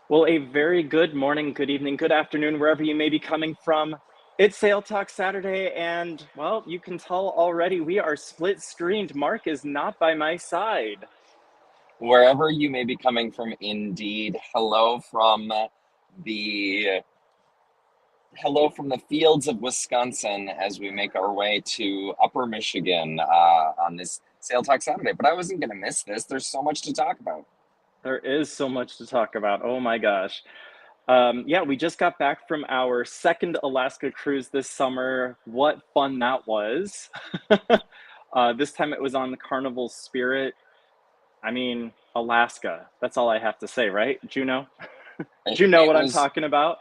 Well, a very good morning, good evening, good afternoon, wherever you may be coming from. It's Sail Talk Saturday, and well, you can tell already we are split screened. Mark is not by my side. Wherever you may be coming from, indeed. The hello from the fields of Wisconsin as we make our way to Upper Michigan on this Sail Talk Saturday. But I wasn't going to miss this. There's so much to talk about. There is so much to talk about. Oh my gosh. Yeah, we just got back from our second Alaska cruise this summer. What fun that was. This time it was on the Carnival Spirit. I mean, Alaska. That's all I have to say, right? Juno? It, Do you know it what I'm was talking about?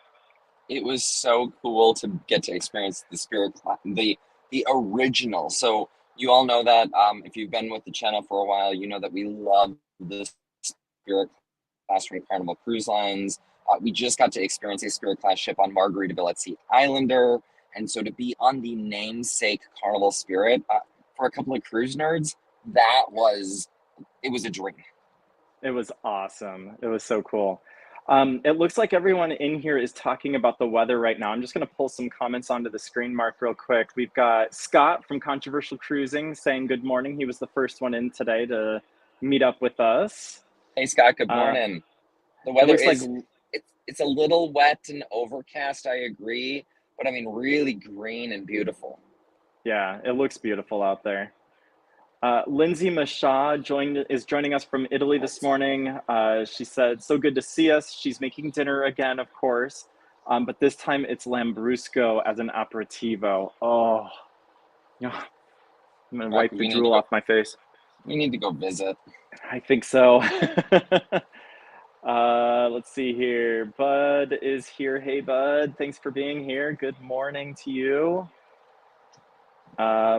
it was so cool to get to experience the original. So you all know that if you've been with the channel for a while, you know that we love the Spirit class from Carnival Cruise Lines. We just got to experience a Spirit class ship on Margaritaville at Sea Islander, and so to be on the namesake Carnival Spirit for a couple of cruise nerds, it was a dream. It was awesome. It was so cool. It looks like everyone in here is talking about the weather right now. I'm just going to pull some comments onto the screen, Mark, real quick. We've got Scott from Controversial Cruising saying good morning. He was the first one in today to meet up with us. Hey Scott, good Uh, morning. The it weather looks like, is it's a little wet and overcast, I agree, but I mean really green and beautiful. yeah, it looks beautiful out there. Lindsay Mashaw is joining us from Italy this morning. She said, so good to see us. She's making dinner again, of course, but this time it's Lambrusco as an aperitivo. Oh, yeah, I'm gonna Mark, wipe the drool off my face. we need to go visit. I think so. Let's see here. Bud is here. Hey, Bud. Thanks for being here. Good morning to you.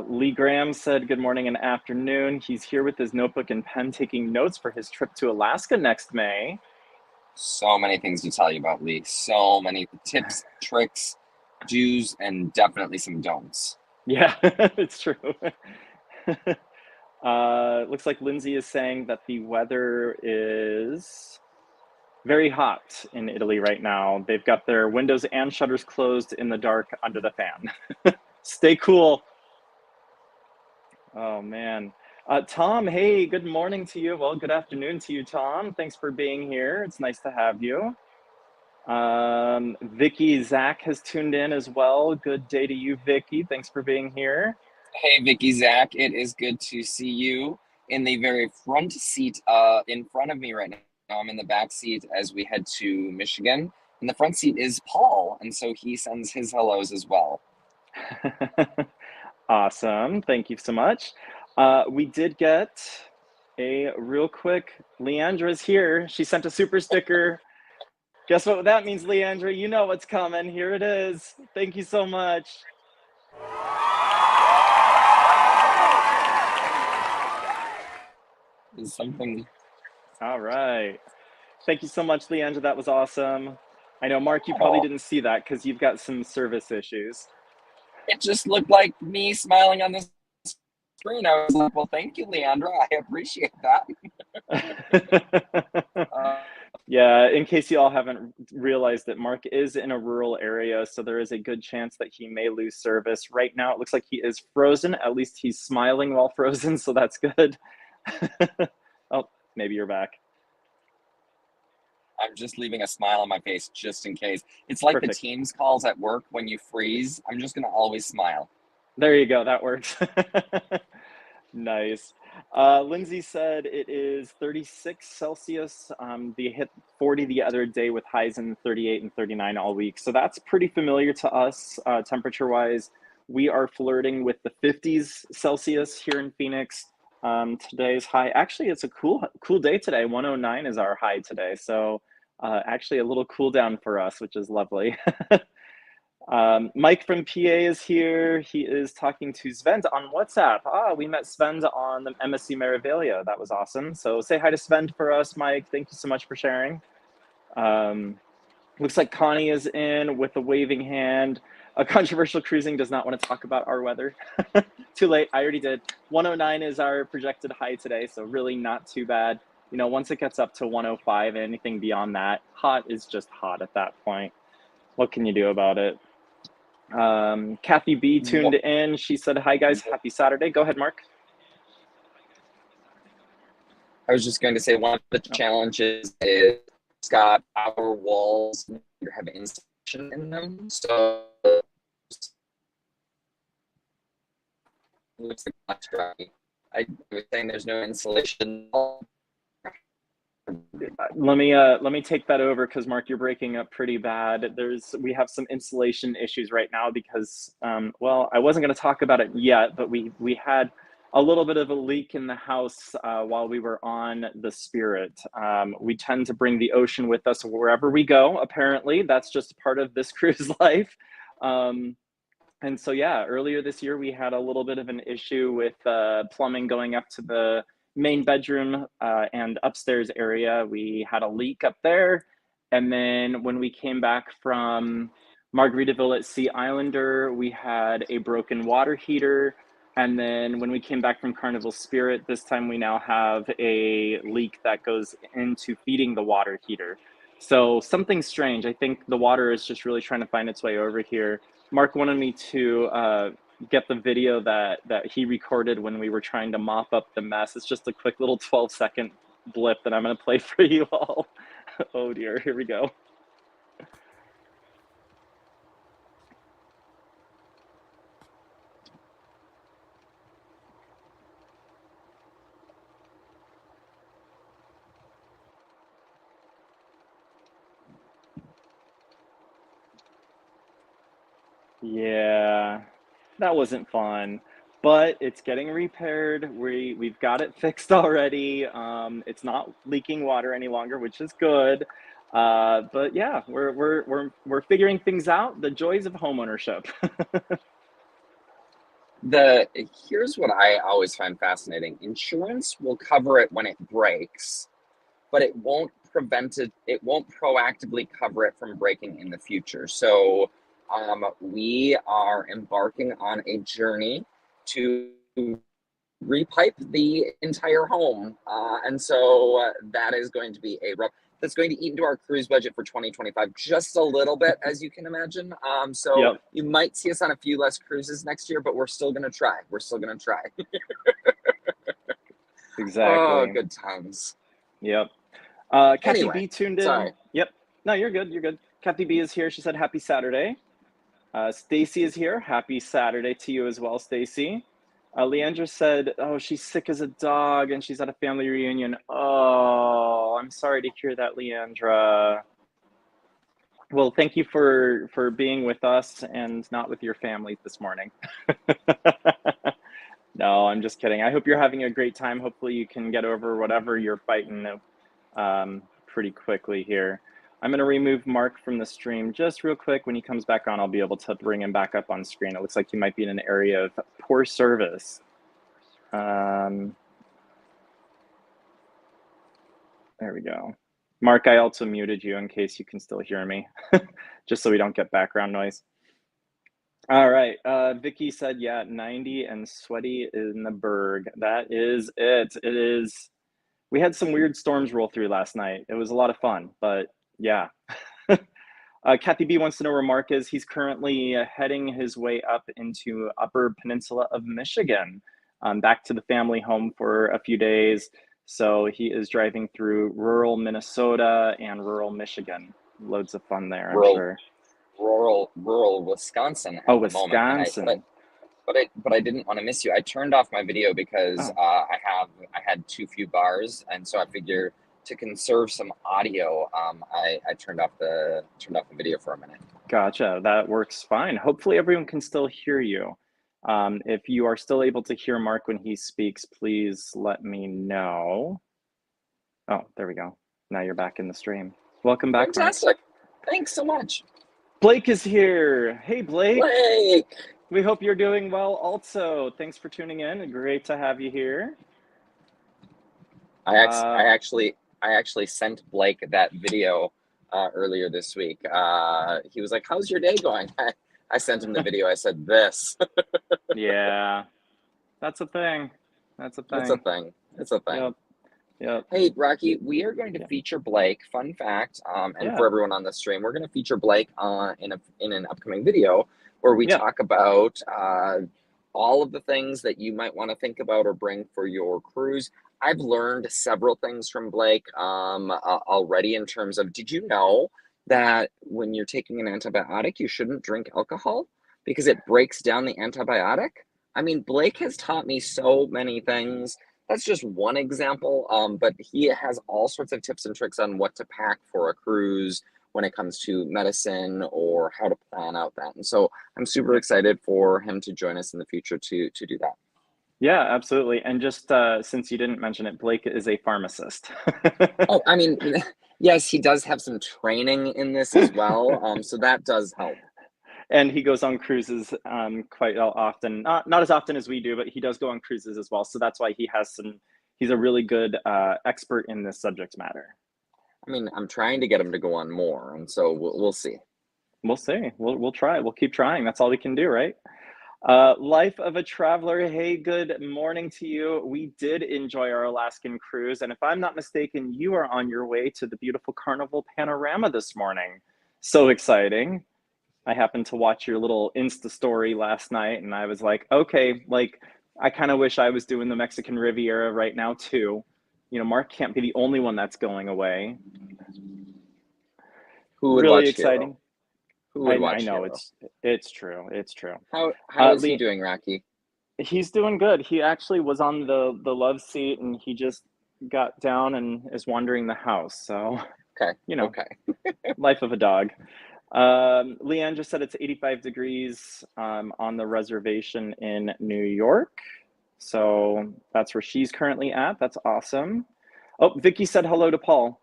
Lee Graham said good morning and afternoon. He's here with his notebook and pen taking notes for his trip to Alaska next May. So many things to tell you about Lee. So many tips, tricks, do's, and definitely some don'ts. Yeah, it's true. Looks like Lindsay is saying that the weather is very hot in Italy right now. They've got their windows and shutters closed in the dark under the fan. Stay cool. Oh, man. Tom, hey, good morning to you. Well, good afternoon to you, Tom. Thanks for being here. It's nice to have you. Vicky Zach has tuned in as well. Good day to you, Vicky. Thanks for being here. Hey, Vicky, Zach, it is good to see you in the very front seat in front of me right now. I'm in the back seat as we head to Michigan. And the front seat is Paul, and so he sends his hellos as well. Awesome. Thank you so much. We did get a real quick, Leandra's here. She sent a super sticker. Guess what that means, Leandra? You know what's coming. Here it is. Thank you so much. Is something All right. Thank you so much, Leandra. That was awesome. I know, Mark, you probably Oh, didn't see that because you've got some service issues. it just looked like me smiling on the screen. I was like, well, thank you, Leandra. I appreciate that. Uh, Yeah, in case you all haven't realized that Mark is in a rural area, so there is a good chance that he may lose service. Right now, it looks like he is frozen. At least he's smiling while frozen, so that's good. Oh, maybe you're back. I'm just leaving a smile on my face just in case. It's like the Perfect. Teams calls at work when you freeze. I'm just going to always smile. There you go. That works. Nice. Lindsay said it is 36 Celsius. They hit 40 the other day with highs in 38 and 39 all week. So that's pretty familiar to us temperature wise. We are flirting with the 50s Celsius here in Phoenix. Today's high, actually, it's a cool day today. 109 is our high today. So actually a little cool down for us, which is lovely. Mike from PA is here. He is talking to Sven on WhatsApp. We met Sven on the MSC Meravilia. That was awesome. So say hi to Sven for us, Mike. Thank you so much for sharing. Looks like Connie is in with a waving hand. Controversial Cruising does not want to talk about our weather. Too late. I already did. 109 is our projected high today, so really not too bad. You know, once it gets up to 105, anything beyond that, hot is just hot at that point. What can you do about it? Kathy B tuned in. She said, "Hi guys, happy Saturday." Go ahead, Mark. I was just going to say one of the challenges is it's got our walls have insulation in them, so it looks like dry. I was saying there's no insulation. Let me take that over because Mark, you're breaking up pretty bad. We have some installation issues right now because well, I wasn't going to talk about it yet, but we had a little bit of a leak in the house while we were on the Spirit. We tend to bring the ocean with us wherever we go. Apparently, that's just part of this cruise life. And so, yeah, earlier this year, we had a little bit of an issue with plumbing going up to the main bedroom and upstairs area. We had a leak up there. And then when we came back from Margaritaville at Sea Islander, we had a broken water heater. And then when we came back from Carnival Spirit, this time we now have a leak that goes into feeding the water heater. So something strange. I think the water is just really trying to find its way over here. Mark wanted me to get the video that he recorded when we were trying to mop up the mess. It's just a quick little 12-second blip that I'm going to play for you all. Oh dear, here we go. Yeah, that wasn't fun, but it's getting repaired. We've got it fixed already. It's not leaking water any longer, which is good. But yeah, we're figuring things out. The joys of homeownership. Here's what I always find fascinating. Insurance will cover it when it breaks, but it won't proactively cover it from breaking in the future. So we are embarking on a journey to repipe the entire home. And so that is going to be that's going to eat into our cruise budget for 2025 just a little bit, as you can imagine. So Yep. You might see us on a few less cruises next year, but we're still going to try. Exactly. Oh, good times. Yep. Kathy Anyway, B tuned in. sorry. Yep. No, you're good. You're good. Kathy B is here. She said, "Happy Saturday." Stacy is here. Happy Saturday to you as well, Stacy. Leandra said, "Oh, she's sick as a dog and she's at a family reunion." Oh, I'm sorry to hear that, Leandra. Well, thank you for being with us and not with your family this morning. No, I'm just kidding. I hope you're having a great time. Hopefully you can get over whatever you're fighting pretty quickly here. I'm going to remove Mark from the stream just real quick. When he comes back on, I'll be able to bring him back up on screen. It looks like he might be in an area of poor service. There we go. Mark, I also muted you in case you can still hear me, just so we don't get background noise. All right. Vicky said, yeah, 90 and sweaty in the Berg. That is it. It is. We had some weird storms roll through last night. It was a lot of fun, but yeah. Kathy B wants to know where Mark is. He's currently heading his way up into Upper Peninsula of Michigan, back to the family home for a few days. So he is driving through rural Minnesota and rural Michigan. Loads of fun there, I'm sure. Rural Wisconsin at the moment. Wisconsin. But I didn't want to miss you. I turned off my video because I had too few bars, and so I figured to conserve some audio, I turned off the video for a minute. Gotcha. That works fine. Hopefully everyone can still hear you. If you are still able to hear Mark when he speaks, please let me know. Oh, there we go. Now you're back in the stream. Welcome back, Fantastic. Mark. Thanks so much. Blake is here. Hey, Blake. Blake. We hope you're doing well also. Thanks for tuning in. Great to have you here. I actually sent Blake that video earlier this week. He was like, "How's your day going?" I sent him the video. I said, "This." Yeah, that's a thing. It's a thing. Yep. Yep. Hey, Rocky, we are going to Yeah. feature Blake. Fun fact, and for Yeah. everyone on the stream, we're going to feature Blake in an upcoming video where we Yep. talk about all of the things that you might want to think about or bring for your cruise. I've learned several things from Blake already in terms of, did you know that when you're taking an antibiotic, you shouldn't drink alcohol because it breaks down the antibiotic? I mean, Blake has taught me so many things. That's just one example, but he has all sorts of tips and tricks on what to pack for a cruise when it comes to medicine or how to plan out that. And so I'm super Yep. excited for him to join us in the future to do that. Yeah, absolutely. And just since you didn't mention it, Blake is a pharmacist. Oh, I mean, yes, he does have some training in this as well, so that does help. And he goes on cruises quite often. Not as often as we do, but he does go on cruises as well. So that's why he has some. He's a really good expert in this subject matter. I mean, I'm trying to get him to go on more, and so we'll see. We'll see. We'll try. We'll keep trying. That's all we can do, right? Life of a traveler. Hey, good morning to you. We did enjoy our Alaskan cruise, and if I'm not mistaken, you are on your way to the beautiful Carnival Panorama this morning. So exciting. I happened to watch your little Insta story last night, and I was like, okay, like, I kind of wish I was doing the Mexican Riviera right now, too. You know, Mark can't be the only one that's going away. Who would Really watch Hero? exciting. Who would I watch know Hero? it's true. It's true. How is he Lee, doing, Rocky? he's doing good. He actually was on the love seat, and he just got down and is wandering the house. So, Okay, you know, okay. life of a dog. Leanne just said it's 85 degrees on the reservation in New York. So that's where she's currently at. That's awesome. Oh, Vicky said hello to Paul.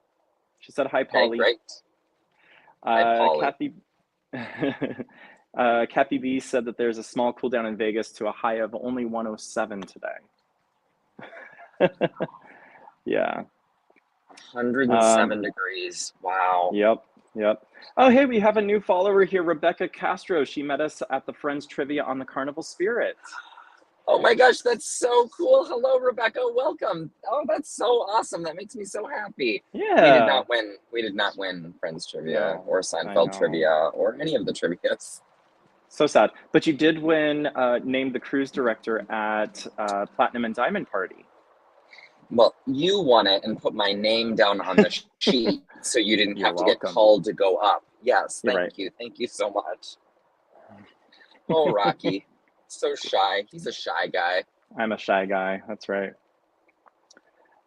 She said hi, Okay, Polly. great. Hi, Polly. Kathy Kathy B said that there's a small cool down in Vegas to a high of only 107 today. Yeah. 107 degrees. Wow. Yep. Yep. Oh, hey, we have a new follower here, Rebecca Castro. She met us at the Friends Trivia on the Carnival Spirit. Oh my gosh, that's so cool. Hello, Rebecca. Welcome. Oh, that's so awesome. That makes me so happy. We did Yeah. not win. We did not win Friends Trivia No, or I Seinfeld know. Trivia or any of the trivias. So sad. But you did win, named the cruise director at Platinum and Diamond Party. Well, you won it and put my name down on the sheet so you didn't You're have to get welcome. called to go up. Yes, You're thank right. you. Thank you so much. Oh, Rocky. So shy. He's a shy guy. I'm a shy guy. That's right.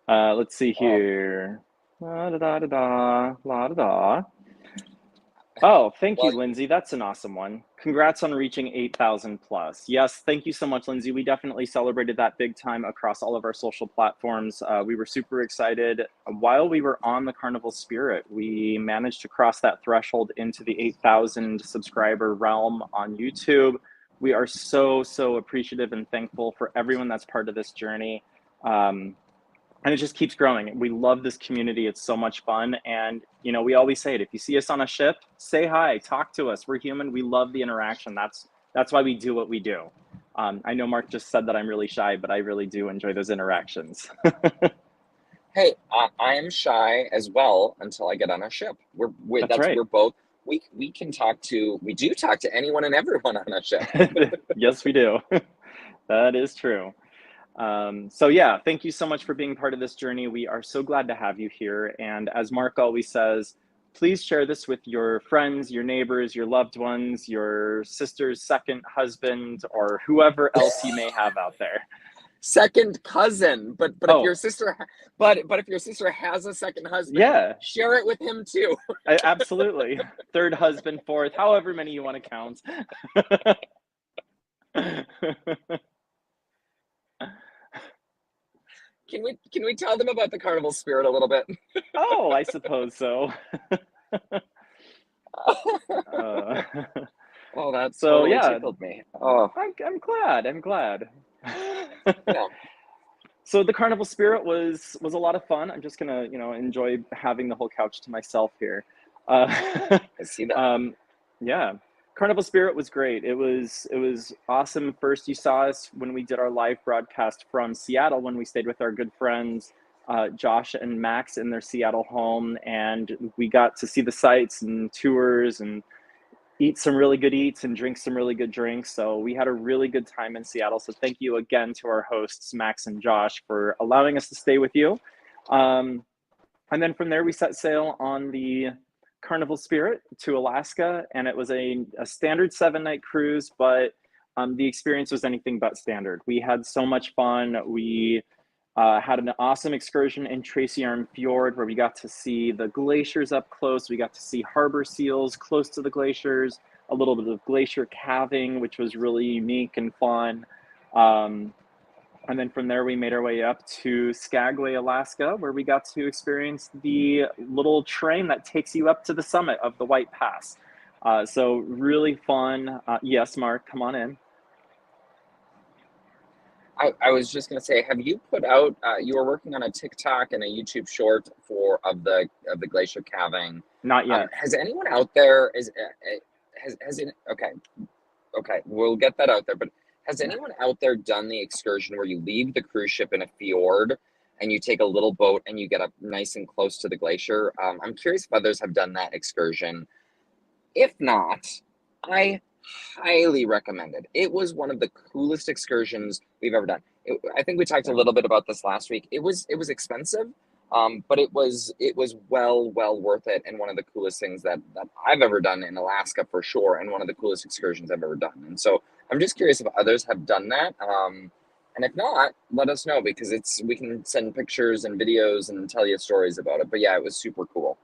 Let's see Oh, here. La da da da da. La da da. Oh, thank well, you, Lindsay. That's an awesome one. Congrats on reaching 8,000 plus. Yes, thank you so much, Lindsay. We definitely celebrated that big time across all of our social platforms. We were super excited. While we were on the Carnival Spirit, we managed to cross that threshold into the 8,000 subscriber realm on YouTube. We are so appreciative and thankful for everyone that's part of this journey. And it just keeps growing. We love this community. It's so much fun. And, you know, we always say it. If you see us on a ship, say hi, talk to us. We're human. We love the interaction. That's why we do what we do. I know Mark just said that I'm really shy, but I really do enjoy those interactions. hey, I am shy as well until I get on a ship. That's right. We're both we can talk to we do talk to anyone and everyone on a ship. Yes, we do. That is true. So yeah, thank you so much for being part of this journey. We are so glad to have you here. And as Mark always says, please share this with your friends, your neighbors, your loved ones, your sister's second husband, or whoever else you may have out there. Second cousin, but if your Oh, sister but if your sister has a second husband, yeah, share it with him too. absolutely. Third husband, fourth, however many you want to count. Can we tell them about the Carnival Spirit a little bit? Oh, I suppose so. Uh, Oh, that so totally yeah, tickled me. Oh, I'm glad. I'm glad. yeah, So the Carnival Spirit was a lot of fun. I'm just gonna, enjoy having the whole couch to myself here. I see that. Yeah, Carnival Spirit was great. It was awesome. First, you saw us when we did our live broadcast from Seattle when we stayed with our good friends Josh and Max in their Seattle home, and we got to see the sights and tours and eat some really good eats and drink some really good drinks. So we had a really good time in Seattle. So thank you again to our hosts, Max and Josh, for allowing us to stay with you. And then from there, we set sail on the Carnival Spirit to Alaska, and it was a standard 7-night cruise, but the experience was anything but standard. We had so much fun. We had an awesome excursion in Tracy Arm Fjord where we got to see the glaciers up close. We got to see harbor seals close to the glaciers, a little bit of glacier calving, which was really unique and fun. And then from there, we made our way up to Skagway, Alaska, where we got to experience the little train that takes you up to the summit of the White Pass. So really fun. Yes, Mark, come on in. I was just going to say, have you put out, you were working on a TikTok and a YouTube short of the glacier calving. Not yet. Has anyone out there, okay, we'll get that out there, but has anyone out there done the excursion where you leave the cruise ship in a fjord and you take a little boat and you get up nice and close to the glacier? I'm curious if others have done that excursion. If not, I highly recommend it. It was one of the coolest excursions we've ever done. I think we talked a little bit about this last week. It was expensive, but it was well worth it, and one of the coolest things that I've ever done in Alaska for sure, and one of the coolest excursions I've ever done. And so I'm just curious if others have done that. And if not, let us know, because we can send pictures and videos and tell you stories about it. But yeah, it was super cool.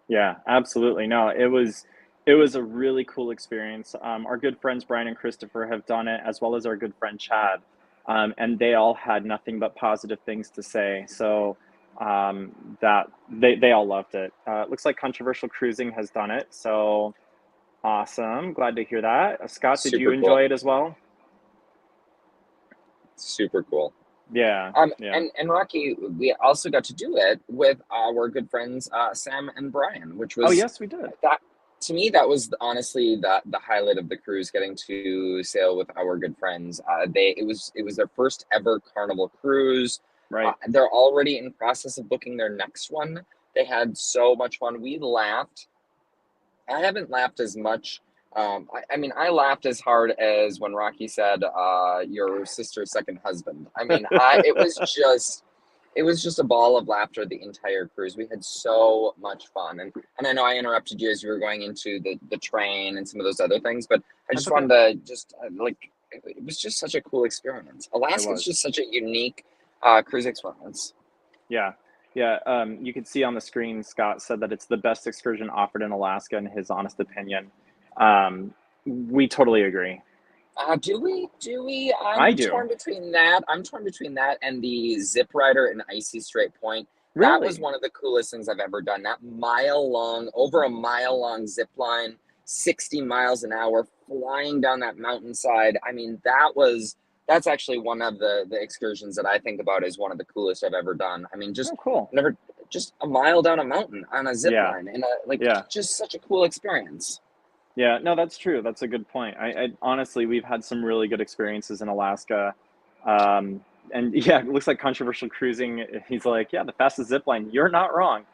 Yeah, absolutely. No, it was a really cool experience. Our good friends Brian and Christopher have done it, as well as our good friend Chad, and they all had nothing but positive things to say. So that they all loved it. It looks like Controversial Cruising has done it. So awesome! Glad to hear that. Scott, did you Super cool. enjoy it as well? Super cool. Yeah. Yeah. And Rocky, we also got to do it with our good friends Sam and Brian, which was, Oh yes, we did. that to me, that was honestly the highlight of the cruise, getting to sail with our good friends. It was their first ever Carnival cruise. Right. They're already in process of booking their next one. They had so much fun. We laughed. I haven't laughed as much. I mean, I laughed as hard as when Rocky said, "Your sister's second husband." I mean, it was just a ball of laughter the entire cruise. We had so much fun, and I know I interrupted you as you were going into the train and some of those other things, but I just wanted to just it was just such a cool experience. Alaska is just such a unique cruise experience. Yeah. Yeah, you can see on the screen, Scott said that it's the best excursion offered in Alaska, in his honest opinion. We totally agree. Do we? I do. I'm torn between that and the zip rider in Icy Strait Point. Really? That was one of the coolest things I've ever done. That over a mile long zip line, 60 miles an hour, flying down that mountainside. I mean, that's actually one of the excursions that I think about as one of the coolest I've ever done. I mean, just cool. Never, just a mile down a mountain on a zip line, and just such a cool experience. Yeah, no, that's true. That's a good point. I honestly, we've had some really good experiences in Alaska. And yeah, it looks like Controversial Cruising. He's like, yeah, the fastest zip line. You're not wrong.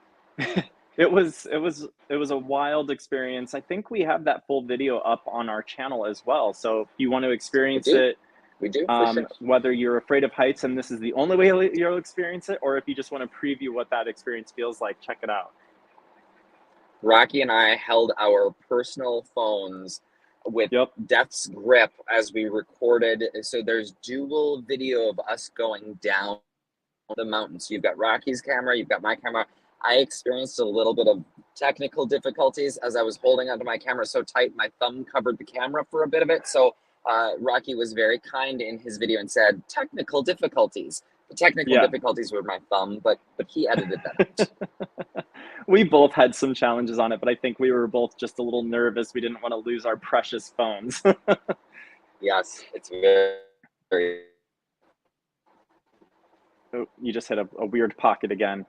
It was a wild experience. I think we have that full video up on our channel as well. So if you want to experience it, we do, for sure. Whether you're afraid of heights and this is the only way you'll experience it, or if you just want to preview what that experience feels like, check it out. Rocky and I held our personal phones with death's grip as we recorded. So there's dual video of us going down the mountain. So you've got Rocky's camera, you've got my camera. I experienced a little bit of technical difficulties as I was holding onto my camera so tight, my thumb covered the camera for a bit of it. So Rocky was very kind in his video and said, technical difficulties. The technical difficulties were my thumb, but he edited that out. We both had some challenges on it, but I think we were both just a little nervous. We didn't want to lose our precious phones. Yes, it's very, very... Oh, you just hit a weird pocket again.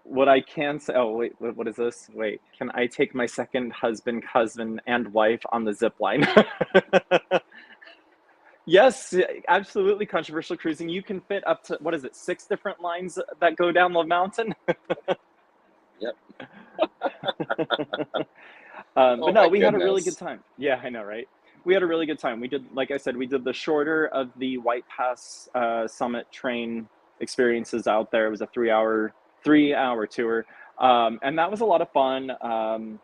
What I can say, oh, wait, what is this? Wait, can I take my second husband, cousin, and wife on the zip line? Yes, absolutely controversial cruising. You can fit up to, what is it, 6 different lines that go down the mountain? Yep. But Oh no, my we had a really good goodness. time. Yeah, I know, right? We had a really good time. We did, like I said, we did the shorter of the White Pass Summit train experiences out there. It was a 3-hour tour, and that was a lot of fun.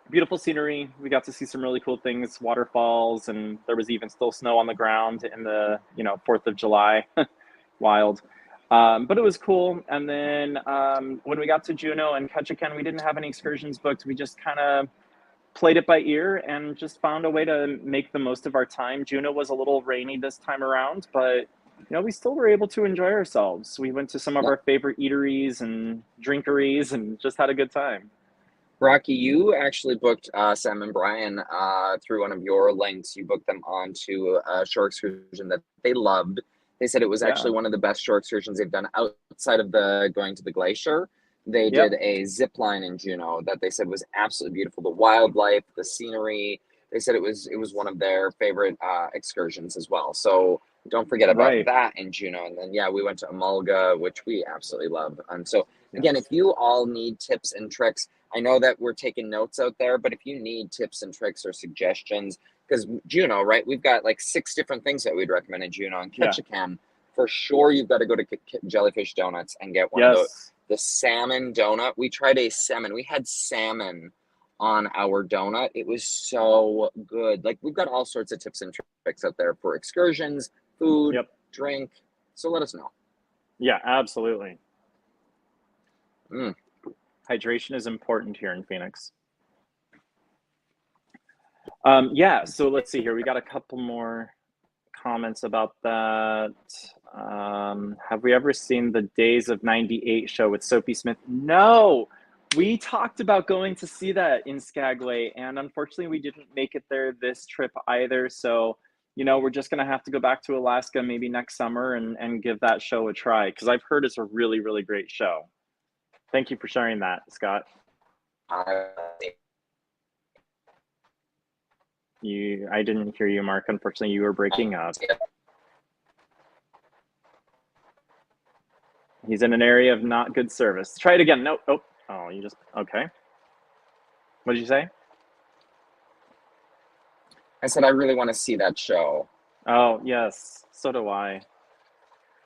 Beautiful scenery. We got to see some really cool things, waterfalls, and there was even still snow on the ground in the 4th of July. Wild. But it was cool. And then when we got to Juneau and Ketchikan, we didn't have any excursions booked. We just kind of played it by ear and just found a way to make the most of our time. Juneau was a little rainy this time around, but we still were able to enjoy ourselves. We went to some of Yep. our favorite eateries and drinkeries and just had a good time. Rocky, you actually booked Sam and Brian through one of your links. You booked them onto a shore excursion that they loved. They said it was Yeah. actually one of the best shore excursions they've done outside of the going to the glacier. They did Yep. a zip line in Juneau that they said was absolutely beautiful. The wildlife, the scenery. They said it was one of their favorite excursions as well. So don't forget about Right. that in Juneau. And then yeah, we went to Amulga, which we absolutely love. And so again, if Yes. you all need tips and tricks, I know that we're taking notes out there, but if you need tips and tricks or suggestions, because Juneau, right, we've got like 6 different things that we'd recommend in Juneau. And Yeah. Ketchikan, for sure, you've got to go to Jellyfish Donuts and get one of Yes. the salmon donut. We tried a salmon. We had salmon on our donut. It was so good. Like we've got all sorts of tips and tricks out there for excursions, food, Yep. drink. So let us know. Yeah, absolutely. Mm. Hydration is important here in Phoenix. Yeah, so let's see here. We got a couple more comments about that. Have we ever seen the Days of '98 show with Sophie Smith? No, we talked about going to see that in Skagway, and unfortunately, we didn't make it there this trip either. So, we're just gonna have to go back to Alaska maybe next summer and give that show a try because I've heard it's a really, really great show. Thank you for sharing that, Scott. Uh, I didn't hear you, Mark. Unfortunately, you were breaking up. He's in an area of not good service. Try it again. No. Oh, you just okay. What did you say? I said I really want to see that show. Oh, yes. So do I.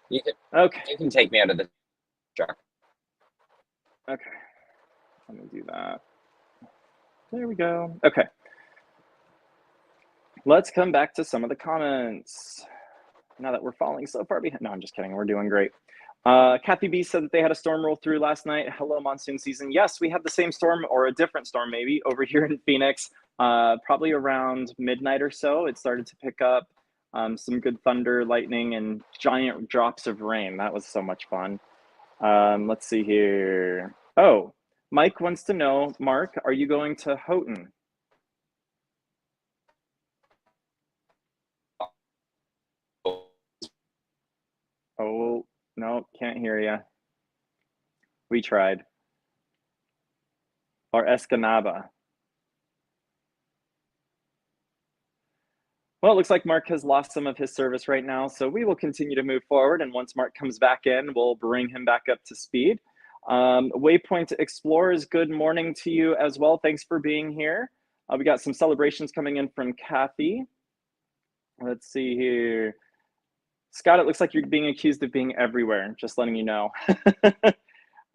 You can Okay. you can take me out of the truck. Okay. Let me do that. There we go. Okay. Let's come back to some of the comments. Now that we're falling so far behind. No, I'm just kidding. We're doing great. Kathy B said that they had a storm roll through last night. Hello, monsoon season. Yes, we had the same storm or a different storm maybe over here in Phoenix. Probably around midnight or so. It started to pick up some good thunder, lightning, and giant drops of rain. That was so much fun. Let's see here. Oh, Mike wants to know, Mark, are you going to Houghton? Oh, no, can't hear you. We tried. Or Escanaba. Well, it looks like Mark has lost some of his service right now, so we will continue to move forward. And once Mark comes back in, we'll bring him back up to speed. Waypoint Explorers, good morning to you as well. Thanks for being here. We got some celebrations coming in from Kathy. Let's see here. Scott, it looks like you're being accused of being everywhere, just letting you know.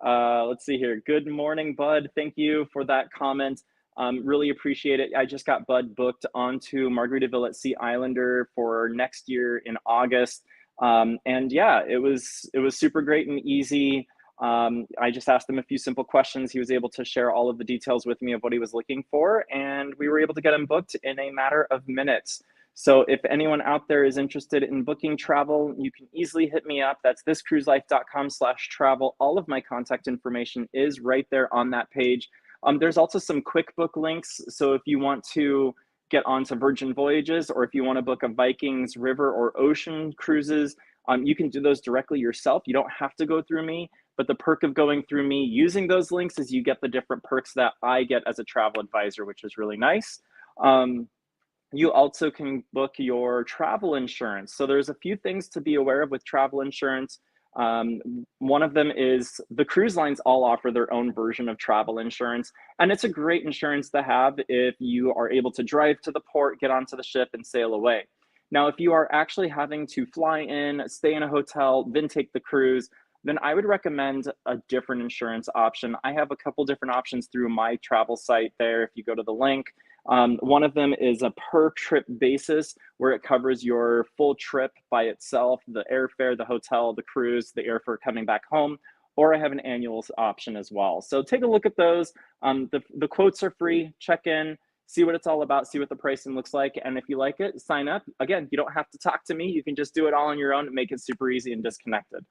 Let's see here. Good morning, Bud. Thank you for that comment. Really appreciate it. I just got Bud booked onto Margaritaville at Sea Islander for next year in August. And yeah, it was super great and easy. I just asked him a few simple questions. He was able to share all of the details with me of what he was looking for, and we were able to get him booked in a matter of minutes. So if anyone out there is interested in booking travel, you can easily hit me up. That's thiscruiselife.com/travel. All of my contact information is right there on that page. There's also some quick book links. So if you want to get onto Virgin Voyages, or if you want to book a Vikings river or ocean cruises, you can do those directly yourself. You don't have to go through me. But the perk of going through me using those links is you get the different perks that I get as a travel advisor, which is really nice. You also can book your travel insurance. So there's a few things to be aware of with travel insurance. One of them is the cruise lines all offer their own version of travel insurance, and it's a great insurance to have if you are able to drive to the port, get onto the ship, and sail away. Now, if you are actually having to fly in, stay in a hotel, then take the cruise, then I would recommend a different insurance option. I have a couple different options through my travel site there. If you go to the link, one of them is a per trip basis where it covers your full trip by itself, the airfare, the hotel, the cruise, the airfare coming back home, or I have an annual option as well. So take a look at those. The quotes are free. Check in, see what it's all about, see what the pricing looks like. And if you like it, sign up. Again, you don't have to talk to me. You can just do it all on your own and make it super easy and disconnected.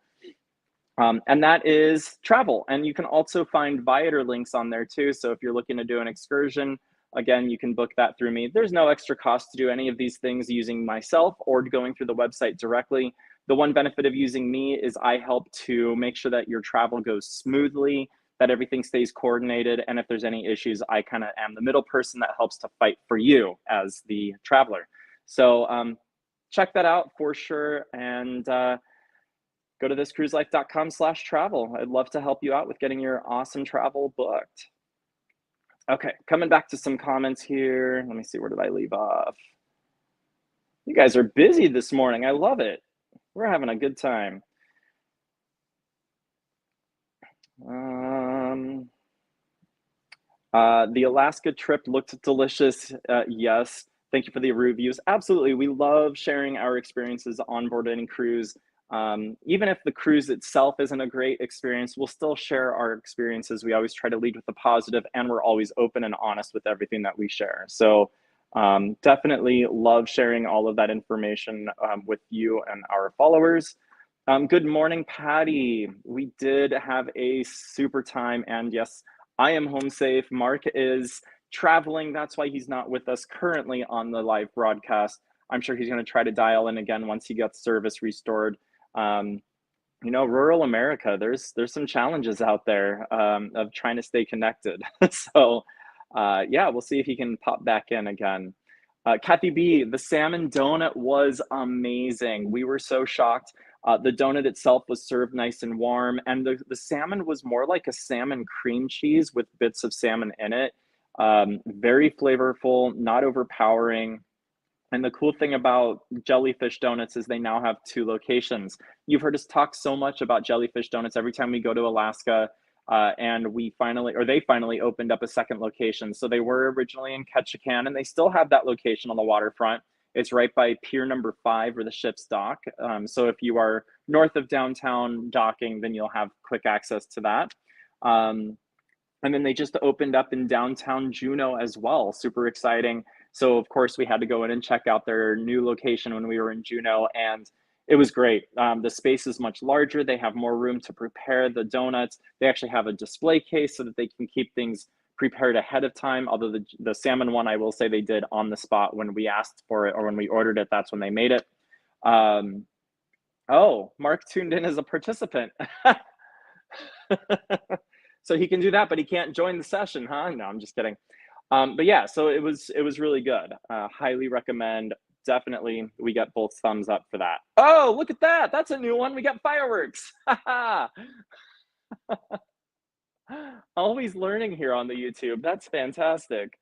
And that is travel. And you can also find Viator links on there too. So if you're looking to do an excursion, again, you can book that through me. There's no extra cost to do any of these things using myself or going through the website directly. The one benefit of using me is I help to make sure that your travel goes smoothly, that everything stays coordinated. And if there's any issues, I kind of am the middle person that helps to fight for you as the traveler. So check that out for sure. And go to thiscruiselife.com/travel. I'd love to help you out with getting your awesome travel booked. Okay, coming back to some comments here. Let me see, where did I leave off? You guys are busy this morning. I love it. We're having a good time. The Alaska trip looked delicious. Yes, thank you for the reviews. Absolutely, we love sharing our experiences on board any cruise. Even if the cruise itself isn't a great experience, we'll still share our experiences. We always try to lead with the positive, and we're always open and honest with everything that we share. So definitely love sharing all of that information with you and our followers. Good morning, Patty. We did have a super time, and yes, I am home safe. Mark is traveling. That's why he's not with us currently on the live broadcast. I'm sure he's going to try to dial in again once he gets service restored. You know, rural America, there's some challenges out there of trying to stay connected. So yeah, we'll see if he can pop back in again. Kathy B, the salmon donut was amazing. We were so shocked. The donut itself was served nice and warm, and the salmon was more like a salmon cream cheese with bits of salmon in it. Very flavorful, not overpowering. And the cool thing about Jellyfish Donuts is they now have 2 locations. You've heard us talk so much about Jellyfish Donuts every time we go to Alaska, and they finally opened up a second location. So they were originally in Ketchikan, and they still have that location on the waterfront. It's right by pier number 5 where the ships dock. So if you are north of downtown docking, then you'll have quick access to that. And then they just opened up in downtown Juneau as well. Super exciting. So of course we had to go in and check out their new location when we were in Juneau, and it was great. The space is much larger. They have more room to prepare the donuts. They actually have a display case so that they can keep things prepared ahead of time. Although the salmon one, I will say they did on the spot when we asked for it, or when we ordered it, that's when they made it. Oh, Mark tuned in as a participant. So he can do that, but he can't join the session, huh? No, I'm just kidding. But yeah, so it was really good. Highly recommend. Definitely, we get both thumbs up for that. Oh, look at that. That's a new one. We got fireworks. Always learning here on the YouTube. That's fantastic.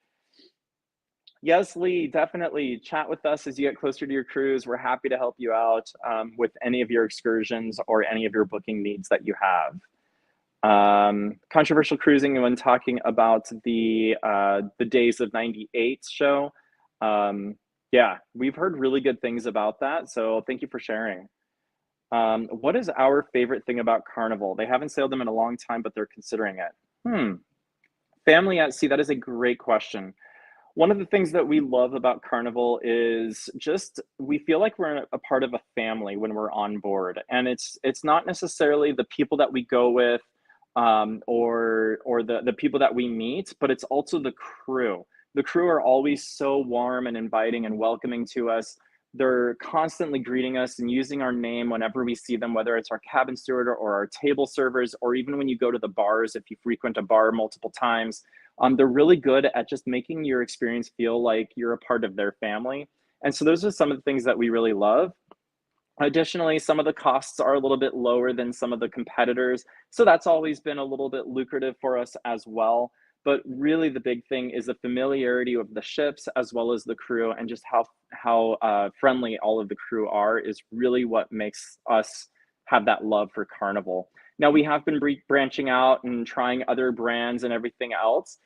Yes, Lee, definitely chat with us as you get closer to your cruise. We're happy to help you out with any of your excursions or any of your booking needs that you have. Controversial cruising, when talking about the Days of 98 show. Yeah, we've heard really good things about that, so thank you for sharing. What is our favorite thing about Carnival? They haven't sailed them in a long time, but they're considering it. Family at sea, that is a great question. One of the things that we love about Carnival is just we feel like we're a part of a family when we're on board, and it's not necessarily the people that we go with or the people that we meet, but it's also the crew. The crew are always so warm and inviting and welcoming to us. They're constantly greeting us and using our name whenever we see them, whether it's our cabin steward or our table servers, or even when you go to the bars, if you frequent a bar multiple times. They're really good at just making your experience feel like you're a part of their family. And so those are some of the things that we really love. Additionally, some of the costs are a little bit lower than some of the competitors, so that's always been a little bit lucrative for us as well. But really, the big thing is the familiarity of the ships as well as the crew, and just how friendly all of the crew are is really what makes us have that love for Carnival. Now, we have been branching out and trying other brands and everything else,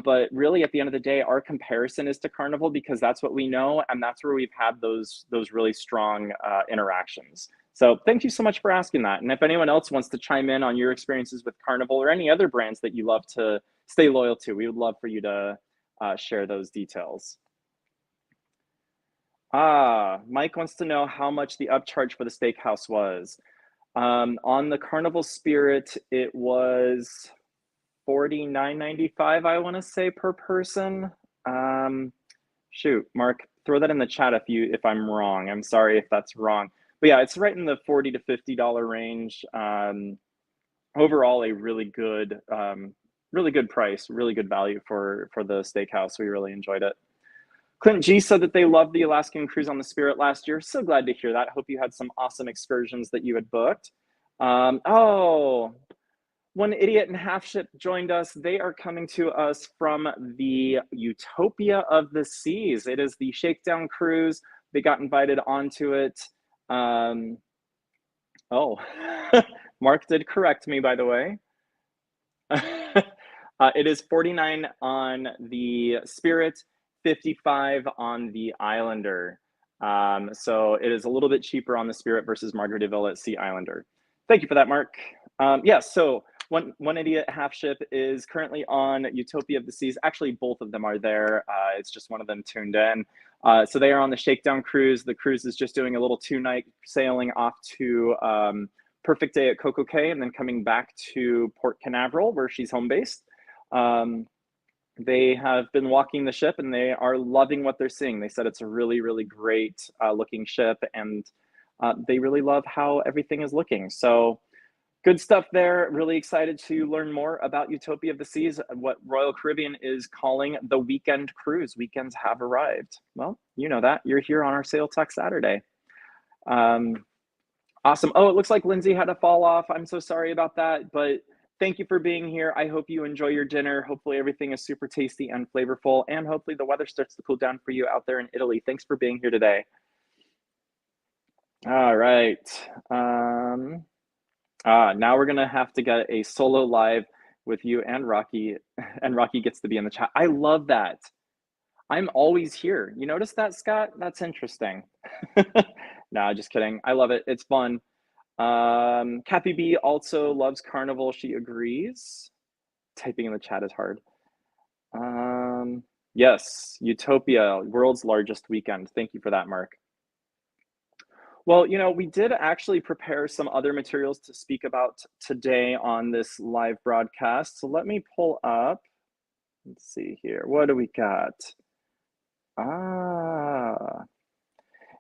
but really, at the end of the day, our comparison is to Carnival because that's what we know, and that's where we've had those really strong interactions. So thank you so much for asking that. And if anyone else wants to chime in on your experiences with Carnival or any other brands that you love to stay loyal to, we would love for you to share those details. Mike wants to know how much the upcharge for the steakhouse was. On the Carnival Spirit, it was $49.95, I want to say, per person. Shoot, Mark, throw that in the chat if I'm wrong. I'm sorry if that's wrong. But yeah, it's right in the $40 to $50 range. Overall, a really good price, really good value for the steakhouse. We really enjoyed it. Clint G said that they loved the Alaskan cruise on the Spirit last year. So glad to hear that. Hope you had some awesome excursions that you had booked. One Idiot and Half Ship joined us. They are coming to us from the Utopia of the Seas. It is the Shakedown cruise. They got invited onto it. Mark did correct me, by the way. It is $49 on the Spirit, $55 on the Islander. So it is a little bit cheaper on the Spirit versus Margaritaville at Sea Islander. Thank you for that, Mark. So one Idiot Half Ship is currently on Utopia of the Seas. Actually, both of them are there. It's just one of them tuned in. So they are on the Shakedown cruise. The cruise is just doing a little 2-night sailing off to Perfect Day at Coco Cay and then coming back to Port Canaveral, where she's home based. They have been walking the ship and they are loving what they're seeing. They said it's a really, really great looking ship, and they really love how everything is looking. So good stuff there. Really excited to learn more about Utopia of the Seas, what Royal Caribbean is calling the weekend cruise. Weekends have arrived. Well, you know that. You're here on our Sail Talk Saturday. Awesome. Oh, it looks like Lindsay had to fall off. I'm so sorry about that, but thank you for being here. I hope you enjoy your dinner. Hopefully everything is super tasty and flavorful, and hopefully the weather starts to cool down for you out there in Italy. Thanks for being here today. All right. Now we're gonna have to get a solo live with you and Rocky, and Rocky gets to be in the chat. I love that. I'm always here. You notice that, Scott? That's interesting. No, just kidding. I love it. It's fun. Kathy B also loves Carnival. She agrees. Typing in the chat is hard. Yes, Utopia, world's largest weekend. Thank you for that, Mark. Well, we did actually prepare some other materials to speak about today on this live broadcast. So let me pull up. Let's see here. What do we got?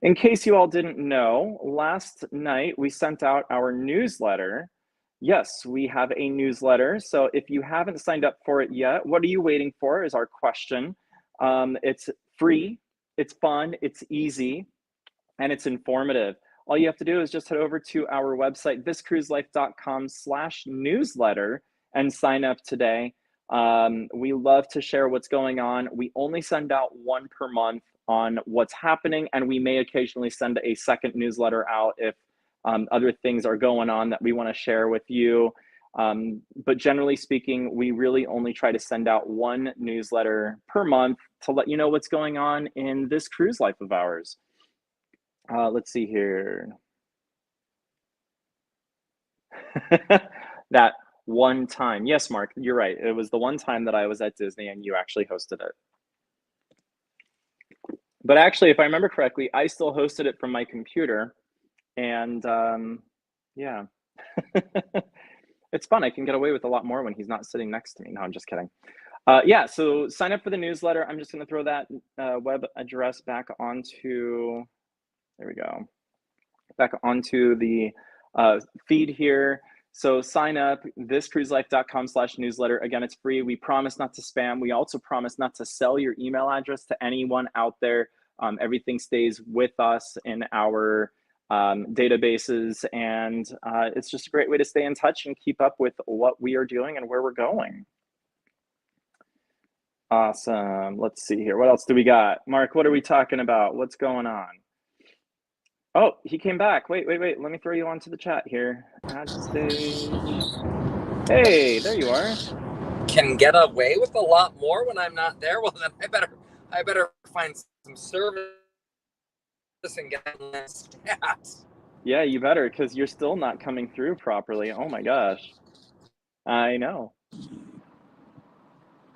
In case you all didn't know, last night we sent out our newsletter. Yes, we have a newsletter. So if you haven't signed up for it yet, what are you waiting for is our question. It's free, it's fun, it's easy, and it's informative. All you have to do is just head over to our website, thiscruiselife.com/newsletter, and sign up today. We love to share what's going on. We only send out one per month on what's happening, and we may occasionally send a second newsletter out if other things are going on that we want to share with you. But generally speaking, we really only try to send out one newsletter per month to let you know what's going on in this cruise life of ours. Let's see here. That one time. Yes, Mark, you're right. It was the one time that I was at Disney and you actually hosted it. But actually, if I remember correctly, I still hosted it from my computer. And yeah, it's fun. I can get away with a lot more when he's not sitting next to me. No, I'm just kidding. Yeah, so sign up for the newsletter. I'm just going to throw that web address back onto, there we go, back onto the feed here. So sign up, thiscruiselife.com/newsletter. Again, it's free. We promise not to spam. We also promise not to sell your email address to anyone out there. Everything stays with us in our databases, and it's just a great way to stay in touch and keep up with what we are doing and where we're going. Awesome. Let's see here. What else do we got? Mark, what are we talking about? What's going on? Oh, he came back. Wait. Let me throw you onto the chat here. Add to stage. Hey, there you are. Can get away with a lot more when I'm not there. Well, then I better find some service and get less stats. Yeah, you better, because you're still not coming through properly. Oh my gosh. I know.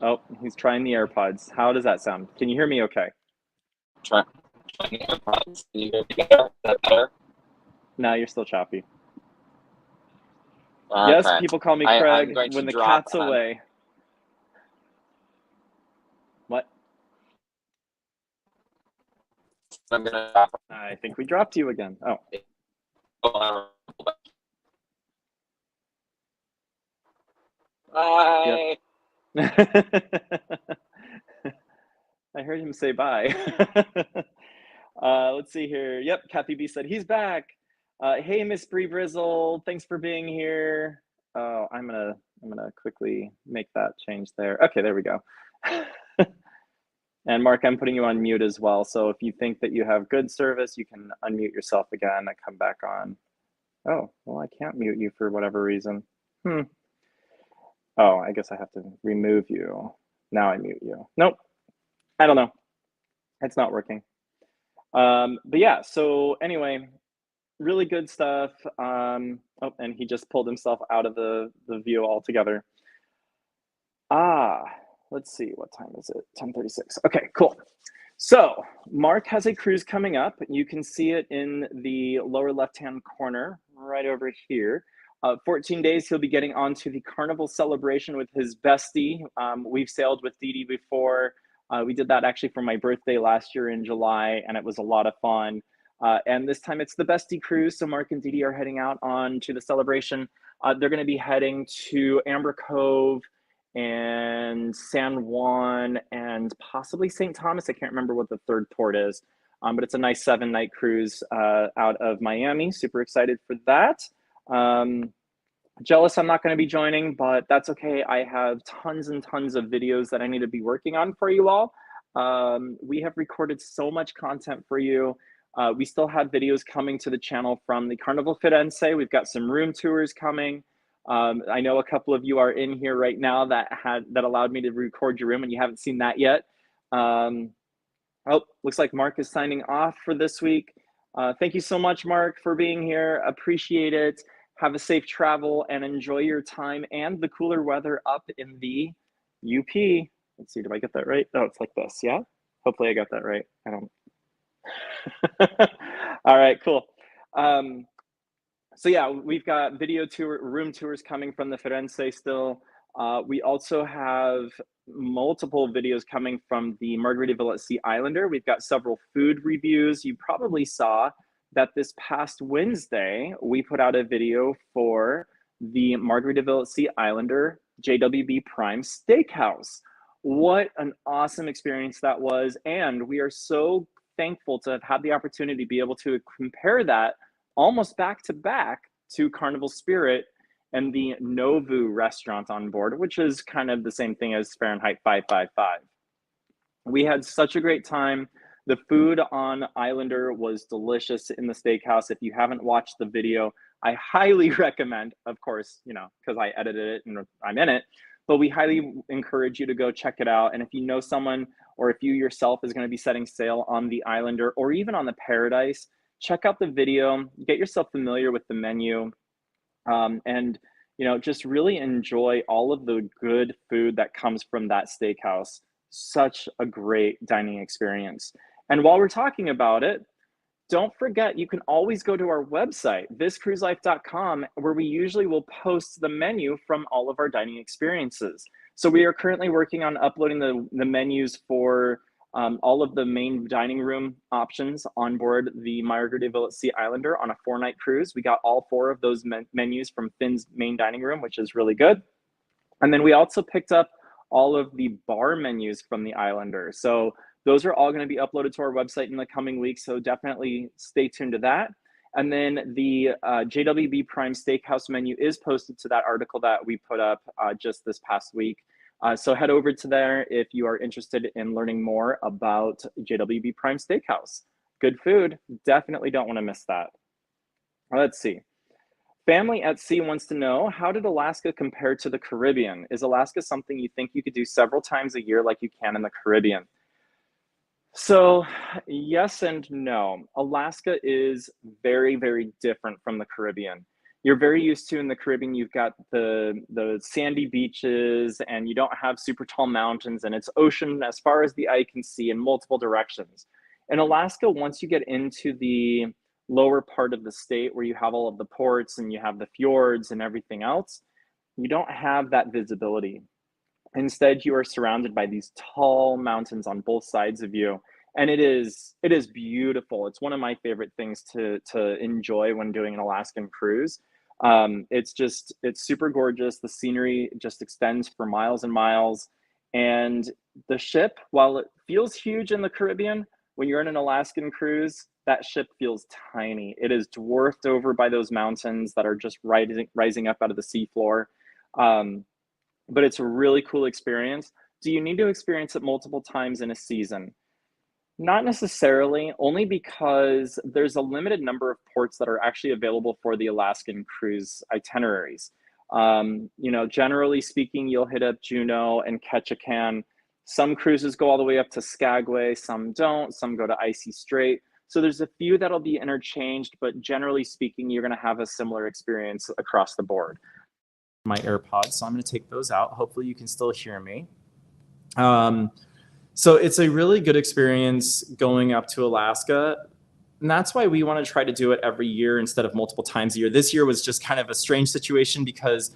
Oh, he's trying the AirPods. How does that sound? Can you hear me okay? Trying the AirPods. Can you hear me better? Is that better? No, you're still choppy. Okay. Yes, people call me Craig when the cat's away. What? I'm gonna drop. I think we dropped you again. Oh. Bye. Yep. I heard him say bye. Let's see here. Yep, Kathy B said he's back. Hey, Miss Bree Brizzle, thanks for being here. Oh, I'm gonna quickly make that change there. Okay, there we go. And Mark, I'm putting you on mute as well. So if you think that you have good service, you can unmute yourself again and come back on. Oh, well, I can't mute you for whatever reason. Oh, I guess I have to remove you. Now I mute you. Nope. I don't know. It's not working. But yeah, so anyway, really good stuff. Oh, and he just pulled himself out of the view altogether. Let's see, what time is it? 10:36. Okay, cool. So Mark has a cruise coming up. You can see it in the lower left-hand corner, right over here. 14 days, he'll be getting onto the Carnival celebration with his bestie. We've sailed with Dee Dee before. We did that actually for my birthday last year in July, and it was a lot of fun. And this time it's the bestie cruise. So Mark and Dee Dee are heading out on to the celebration. They're going to be heading to Amber Cove and San Juan and possibly St. Thomas. I can't remember what the third port is, but it's a nice 7-night cruise out of Miami. Super excited for that. Jealous I'm not going to be joining, but that's okay. I have tons and tons of videos that I need to be working on for you all. We have recorded so much content for you. We still have videos coming to the channel from the Carnival Firenze. We've got some room tours coming. I know a couple of you are in here right now that allowed me to record your room, and you haven't seen that yet. Oh, looks like Mark is signing off for this week. Thank you so much, Mark, for being here. Appreciate it. Have a safe travel and enjoy your time and the cooler weather up in the UP. Let's see, did I get that right? Oh, it's like this, yeah? Hopefully I got that right. I don't. All right, cool. So yeah, we've got room tours coming from the Firenze still. We also have multiple videos coming from the Margaritaville at Sea Islander. We've got several food reviews. You probably saw that this past Wednesday, we put out a video for the Margaritaville at Sea Islander JWB Prime Steakhouse. What an awesome experience that was. And we are so thankful to have had the opportunity to be able to compare that almost back to back to Carnival Spirit and the Novu restaurant on board, which is kind of the same thing as Fahrenheit 555. We had such a great time. The food on Islander was delicious in the steakhouse. If you haven't watched the video, I highly recommend, of course, because I edited it and I'm in it, but we highly encourage you to go check it out. And if you know someone, or if you yourself is going to be setting sail on the Islander or even on the Paradise, check out the video, get yourself familiar with the menu, and just really enjoy all of the good food that comes from that steakhouse. Such a great dining experience. And while we're talking about it, don't forget, you can always go to our website, thiscruiselife.com, where we usually will post the menu from all of our dining experiences. So we are currently working on uploading the menus for all of the main dining room options on board the Margaritaville at Sea Islander on a 4-night cruise. We got all 4 of those menus from Finn's main dining room, which is really good. And then we also picked up all of the bar menus from the Islander. So those are all going to be uploaded to our website in the coming weeks. So definitely stay tuned to that. And then the JWB Prime Steakhouse menu is posted to that article that we put up just this past week. So head over to there if you are interested in learning more about JWB Prime Steakhouse. Good food. Definitely don't want to miss that. Let's see. Family at Sea wants to know, how did Alaska compare to the Caribbean? Is Alaska something you think you could do several times a year like you can in the Caribbean? So yes and no. Alaska is very, very different from the Caribbean. You're very used to in the Caribbean, you've got the sandy beaches and you don't have super tall mountains and it's ocean as far as the eye can see in multiple directions. In Alaska, once you get into the lower part of the state where you have all of the ports and you have the fjords and everything else, you don't have that visibility. Instead, you are surrounded by these tall mountains on both sides of you. And it is beautiful. It's one of my favorite things to enjoy when doing an Alaskan cruise. It's super gorgeous. The scenery just extends for miles and miles. And the ship, while it feels huge in the Caribbean, when you're in an Alaskan cruise, that ship feels tiny. It is dwarfed over by those mountains that are just rising up out of the seafloor. But it's a really cool experience. Do you need to experience it multiple times in a season? Not necessarily, only because there's a limited number of ports that are actually available for the Alaskan cruise itineraries. Generally speaking, you'll hit up Juneau and Ketchikan. Some cruises go all the way up to Skagway, some don't, some go to Icy Strait. So there's a few that'll be interchanged, but generally speaking, you're gonna have a similar experience across the board. My AirPods, so I'm gonna take those out. Hopefully you can still hear me. So it's a really good experience going up to Alaska. And that's why we want to try to do it every year instead of multiple times a year. This year was just kind of a strange situation because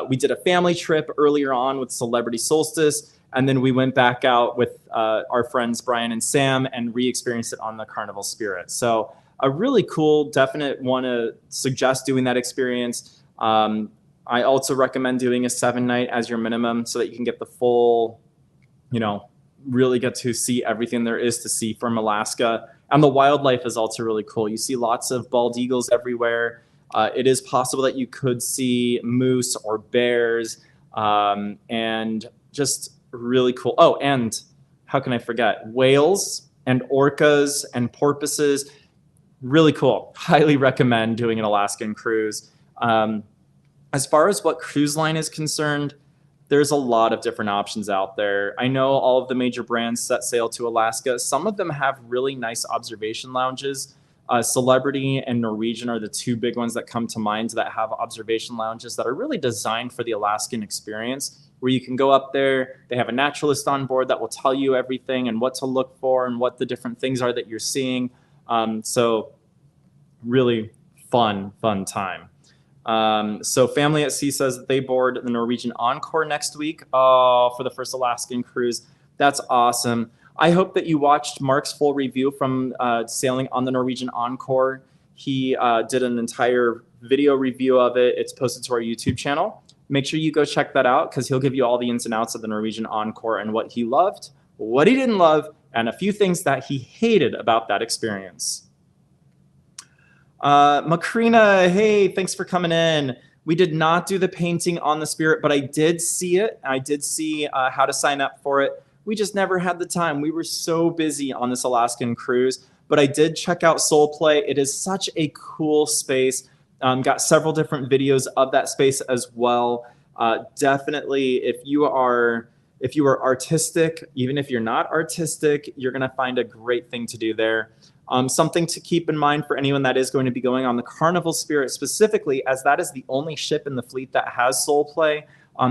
we did a family trip earlier on with Celebrity Solstice. And then we went back out with our friends Brian and Sam and re-experienced it on the Carnival Spirit. So a really cool, definite want to suggest doing that experience. I also recommend doing a 7-night as your minimum so that you can get the full, really get to see everything there is to see from Alaska. And the wildlife is also really cool. You see lots of bald eagles everywhere. It is possible that you could see moose or bears, and just really cool. Oh, and how can I forget? Whales and orcas and porpoises. Really cool. Highly recommend doing an Alaskan cruise. As far as what cruise line is concerned, there's a lot of different options out there. I know all of the major brands set sail to Alaska. Some of them have really nice observation lounges. Celebrity and Norwegian are the 2 big ones that come to mind that have observation lounges that are really designed for the Alaskan experience, where you can go up there. They have a naturalist on board that will tell you everything and what to look for and what the different things are that you're seeing. So really fun time. So Family at Sea says that they board the Norwegian Encore next week for the first Alaskan cruise. That's awesome. I hope that you watched Mark's full review from sailing on the Norwegian Encore. He did an entire video review of it. It's posted to our YouTube channel. Make sure you go check that out because he'll give you all the ins and outs of the Norwegian Encore and what he loved, what he didn't love, and a few things that he hated about that experience. Macrina, hey, thanks for coming in. We did not do the painting on the Spirit, but I did see it. I did see how to sign up for it. We just never had the time. We were so busy on this Alaskan cruise, but I did check out Soul Play. It is such a cool space. Got several different videos of that space as well. Definitely, if you are artistic, even if you're not artistic, you're going to find a great thing to do there. Something to keep in mind for anyone that is going to be going on the Carnival Spirit specifically, as that is the only ship in the fleet that has Soul Play.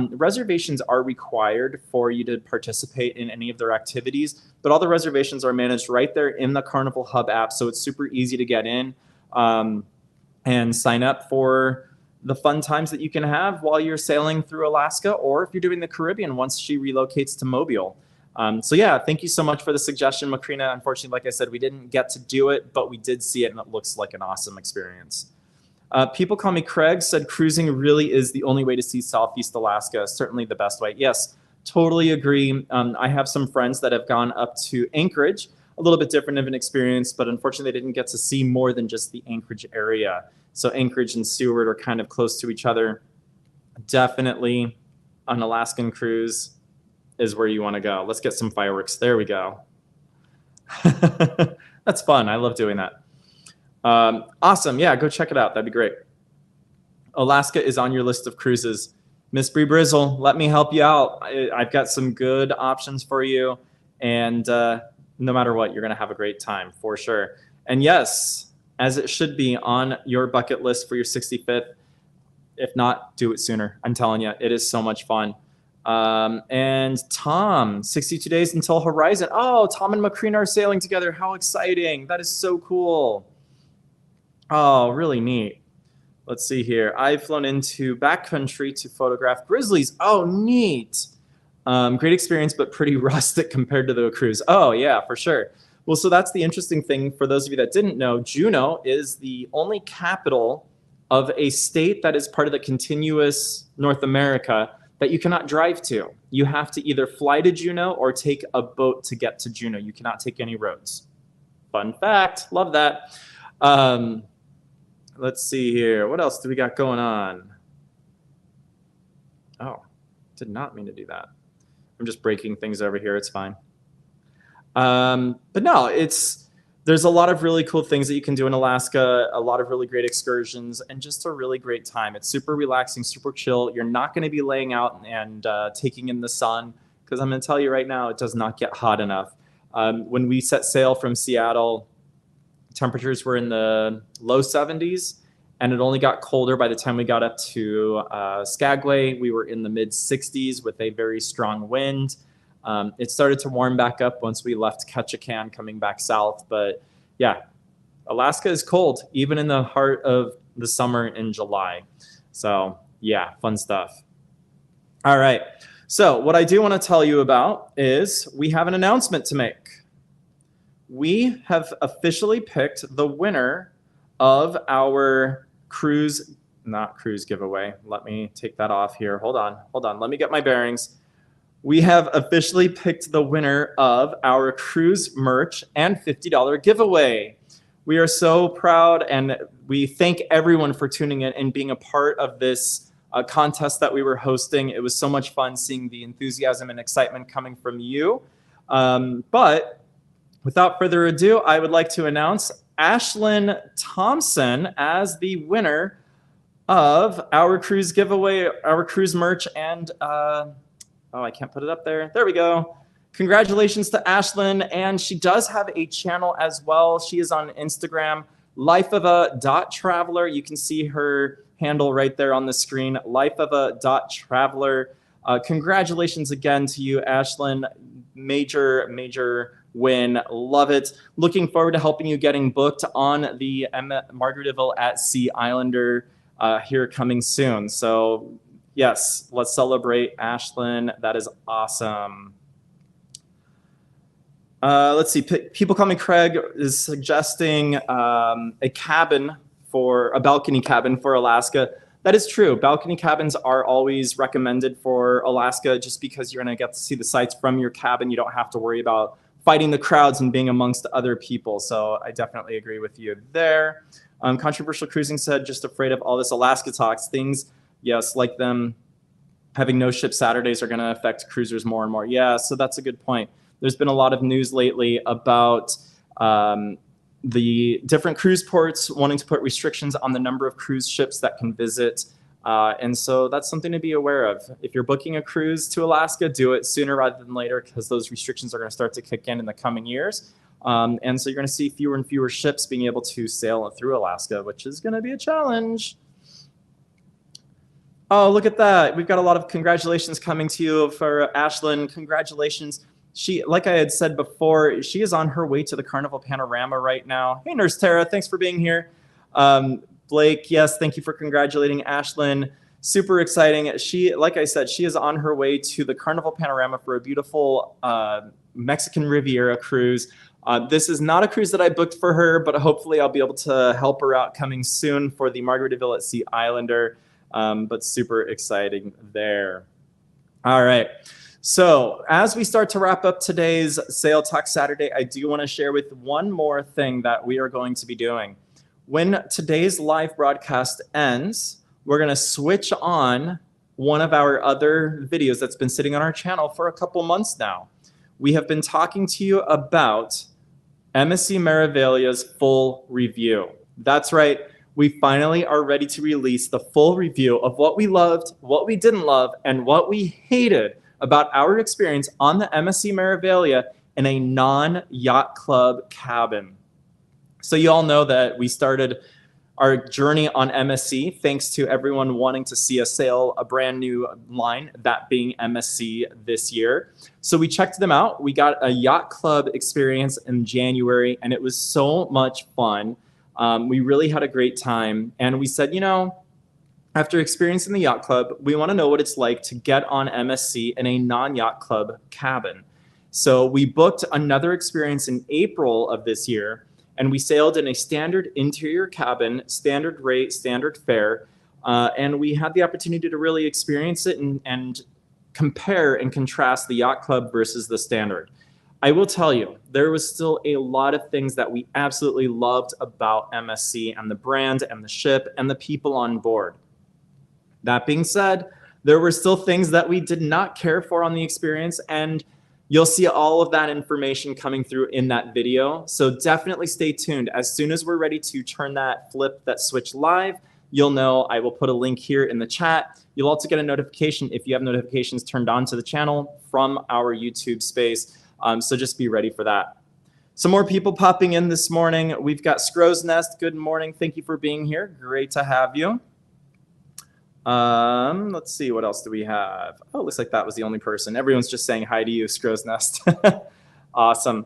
Reservations are required for you to participate in any of their activities, but all the reservations are managed right there in the Carnival Hub app, so it's super easy to get in and sign up for the fun times that you can have while you're sailing through Alaska, or if you're doing the Caribbean once she relocates to Mobile. So yeah, thank you so much for the suggestion, Macrina. Unfortunately, like I said, we didn't get to do it, but we did see it, and it looks like an awesome experience. People Call Me Craig said cruising really is the only way to see Southeast Alaska, certainly the best way. Yes, totally agree. I have some friends that have gone up to Anchorage, a little bit different of an experience, but unfortunately they didn't get to see more than just the Anchorage area. So Anchorage and Seward are kind of close to each other. Definitely an Alaskan cruise is where you want to go. Let's get some fireworks. There we go. That's fun. I love doing that. Awesome. Yeah, go check it out. That'd be great. Alaska is on your list of cruises. Miss Bree Brizzle, let me help you out. I've got some good options for you. And no matter what, you're going to have a great time for sure. And yes, as it should be on your bucket list for your 65th. If not, do it sooner. I'm telling you, it is so much fun. And Tom, 62 days until Horizon. Oh, Tom and Macrina are sailing together. How exciting. That is so cool. Oh, really neat. Let's see here. I've flown into backcountry to photograph grizzlies. Oh, neat. Great experience, but pretty rustic compared to the cruise. Oh, yeah, for sure. Well, so that's the interesting thing for those of you that didn't know. Juneau is the only capital of a state that is part of the continuous North America that you cannot drive to. You have to either fly to Juneau or take a boat to get to Juneau. You cannot take any roads. Fun fact. Love that. Let's see here. What else do we got going on? Oh, did not mean to do that. I'm just breaking things over here. It's fine. But no, there's a lot of really cool things that you can do in Alaska, a lot of really great excursions, and just a really great time. It's super relaxing, super chill. You're not going to be laying out and taking in the sun, because I'm going to tell you right now, it does not get hot enough. When we set sail from Seattle, temperatures were in the low 70s, and it only got colder by the time we got up to Skagway. We were in the mid 60s with a very strong wind. It started to warm back up once we left Ketchikan coming back south. But yeah, Alaska is cold, even in the heart of the summer in July. So yeah, fun stuff. All right. So what I do want to tell you about is we have an announcement to make. We have officially picked the winner of our not cruise giveaway. Let me take that off here. Hold on. Let me get my bearings. We have officially picked the winner of our cruise merch and $50 giveaway. We are so proud, and we thank everyone for tuning in and being a part of this contest that we were hosting. It was so much fun seeing the enthusiasm and excitement coming from you. But without further ado, I would like to announce Ashlyn Thompson as the winner of our cruise giveaway, our cruise merch, and oh, I can't put it up there. There we go. Congratulations to Ashlyn, and she does have a channel as well. She is on Instagram, lifeofa.traveler. You can see her handle right there on the screen, lifeofa.traveler. Congratulations again to you, Ashlyn. Major win. Love it. Looking forward to helping you getting booked on the Margaritaville at Sea Islander here coming soon. So yes, let's celebrate Ashlyn. That is awesome. Let's see. People Call Me Craig is suggesting a balcony cabin for Alaska. That is true. Balcony cabins are always recommended for Alaska just because you're going to get to see the sights from your cabin. You don't have to worry about fighting the crowds and being amongst other people. So I definitely agree with you there. Controversial Cruising said, just afraid of all this Alaska talks. Things, yes, like them having no ship Saturdays are going to affect cruisers more and more. Yeah, so that's a good point. There's been a lot of news lately about the different cruise ports wanting to put restrictions on the number of cruise ships that can visit. And so that's something to be aware of. If you're booking a cruise to Alaska, do it sooner rather than later, because those restrictions are going to start to kick in the coming years. And so you're going to see fewer and fewer ships being able to sail through Alaska, which is going to be a challenge. Oh, look at that. We've got a lot of congratulations coming to you for Ashlyn. Congratulations. She, like I had said before, she is on her way to the Carnival Panorama right now. Hey, Nurse Tara, thanks for being here. Blake, yes, thank you for congratulating Ashlyn. super exciting. She, like I said, she is on her way to the Carnival Panorama for a beautiful Mexican Riviera cruise. This is not a cruise that I booked for her, but hopefully I'll be able to help her out coming soon for the Margaritaville at Sea Islander. But super exciting there. All right. So as we start to wrap up today's Sail Talk Saturday, I do want to share with one more thing that we are going to be doing. When today's live broadcast ends, we're going to switch on one of our other videos that's been sitting on our channel for a couple months now. We have been talking to you about MSC Meravelia's full review. That's right. We finally are ready to release the full review of what we loved, what we didn't love, and what we hated about our experience on the MSC Meraviglia in a non-yacht club cabin. So you all know that we started our journey on MSC thanks to everyone wanting to see us sail a brand new line, that being MSC this year. So we checked them out. We got a yacht club experience in January, and it was so much fun. We really had a great time. And we said, you know, after experiencing the yacht club, we want to know what it's like to get on MSC in a non-yacht club cabin. So we booked another experience in April of this year, and we sailed in a standard interior cabin, standard rate, standard fare, and we had the opportunity to really experience it and compare and contrast the yacht club versus the standard. I will tell you, there was still a lot of things that we absolutely loved about MSC and the brand and the ship and the people on board. That being said, there were still things that we did not care for on the experience, and you'll see all of that information coming through in that video. So definitely stay tuned. As soon as we're ready to turn that switch live, you'll know. I will put a link here in the chat. You'll also get a notification if you have notifications turned on to the channel from our YouTube space. So just be ready for that. Some more people popping in this morning. We've got Scrow's Nest. Good morning. Thank you for being here. Great to have you. Let's see, what else do we have? Oh, looks like that was the only person. Everyone's just saying hi to you, Scrow's Nest. Awesome.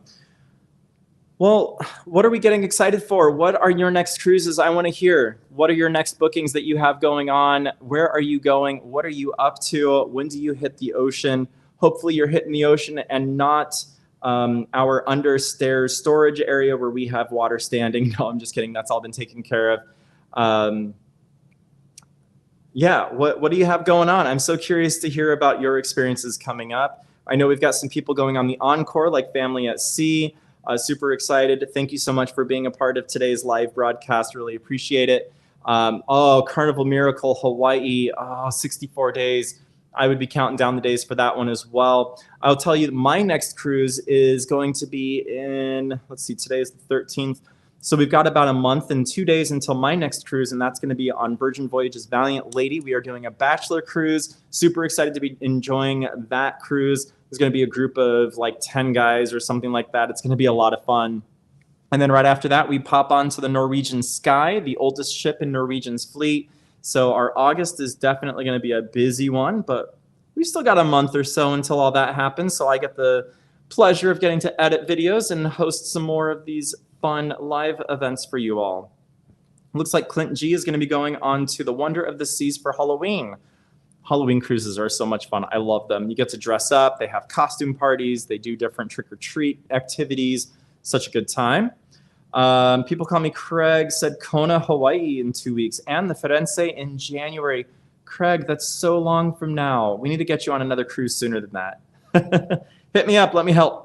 Well, what are we getting excited for? What are your next cruises? I want to hear. What are your next bookings that you have going on? Where are you going? What are you up to? When do you hit the ocean? Hopefully you're hitting the ocean and not our understairs storage area where we have water standing. No, I'm just kidding. That's all been taken care of. Yeah, what do you have going on? I'm so curious to hear about your experiences coming up. I know we've got some people going on the Encore, like Family at Sea. Super excited. Thank you so much for being a part of today's live broadcast. Really appreciate it. Oh, Carnival Miracle Hawaii. Oh, 64 days. I would be counting down the days for that one as well. I'll tell you, my next cruise is going to be in, let's see, today is the 13th. So we've got about a month and 2 days until my next cruise, and that's going to be on Virgin Voyages Valiant Lady. We are doing a bachelor cruise. Super excited to be enjoying that cruise. There's going to be a group of like 10 guys or something like that. It's going to be a lot of fun. And then right after that, we pop on to the Norwegian Sky, the oldest ship in Norwegian's fleet. So our August is definitely going to be a busy one, but we still got a month or so until all that happens. So I get the pleasure of getting to edit videos and host some more of these fun live events for you all. Looks like Clint G is going to be going on to the Wonder of the Seas for Halloween. Halloween cruises are so much fun. I love them. You get to dress up. They have costume parties. They do different trick-or-treat activities. Such a good time. People call me Craig, said Kona, Hawaii in 2 weeks, and the Firenze in January. Craig, that's so long from now. We need to get you on another cruise sooner than that. Hit me up. Let me help.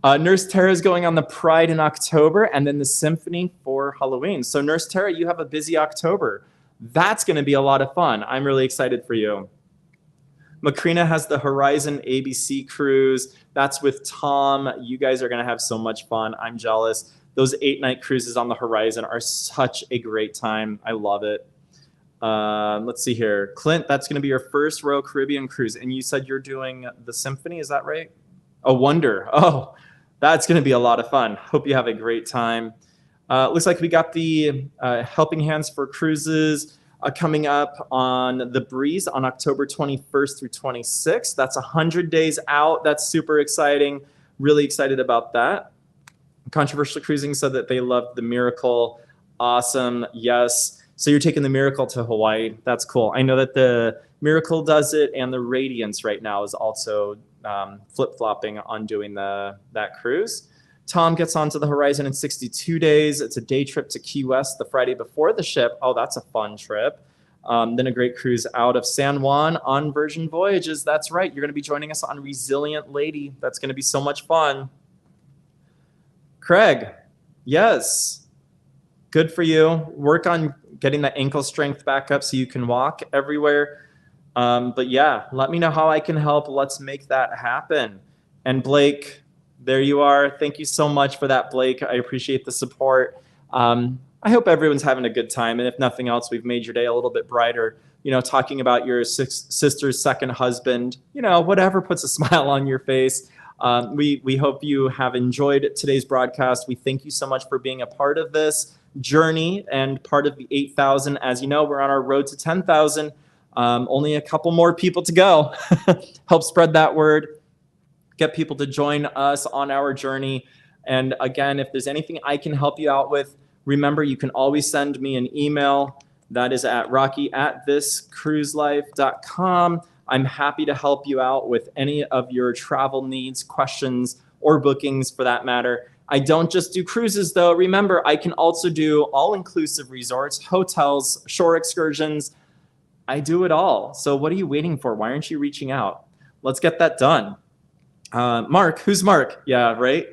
Nurse Tara is going on the Pride in October, and then the Symphony for Halloween. So Nurse Tara, you have a busy October. That's going to be a lot of fun. I'm really excited for you. Macrina has the Horizon ABC cruise. That's with Tom. You guys are going to have so much fun. I'm jealous. Those 8-night cruises on the Horizon are such a great time. I love it. Let's see here. Clint, that's going to be your first Royal Caribbean cruise, and you said you're doing the Symphony. Is that right? A Wonder. Oh, that's going to be a lot of fun. Hope you have a great time. Looks like we got the Helping Hands for Cruises coming up on the Breeze on October 21st through 26th. That's 100 days out. That's super exciting. Really excited about that. Controversial Cruising said that they loved the Miracle. Awesome. Yes. So you're taking the Miracle to Hawaii. That's cool. I know that the Miracle does it, and the Radiance right now is also flip-flopping on doing that cruise. Tom gets onto the Horizon in 62 days. It's a day trip to Key West the Friday before the ship. Oh, that's a fun trip. Then a great cruise out of San Juan on Virgin Voyages. That's right. You're going to be joining us on Resilient Lady. That's going to be so much fun. Craig, yes. Good for you. Work on getting that ankle strength back up so you can walk everywhere. But yeah, let me know how I can help. Let's make that happen. And Blake, there you are. Thank you so much for that, Blake. I appreciate the support. I hope everyone's having a good time. And if nothing else, we've made your day a little bit brighter. You know, talking about your sister's second husband, you know, whatever puts a smile on your face. We hope you have enjoyed today's broadcast. We thank you so much for being a part of this journey and part of the 8,000. As you know, we're on our road to 10,000. Only a couple more people to go. Help spread that word. Get people to join us on our journey. And again, if there's anything I can help you out with, remember, you can always send me an email. That is at rocky@thiscruiselife.com. I'm happy to help you out with any of your travel needs, questions, or bookings for that matter. I don't just do cruises, though. Remember, I can also do all-inclusive resorts, hotels, shore excursions. I do it all. So what are you waiting for? Why aren't you reaching out? Let's get that done. Mark, who's Mark? Yeah, right?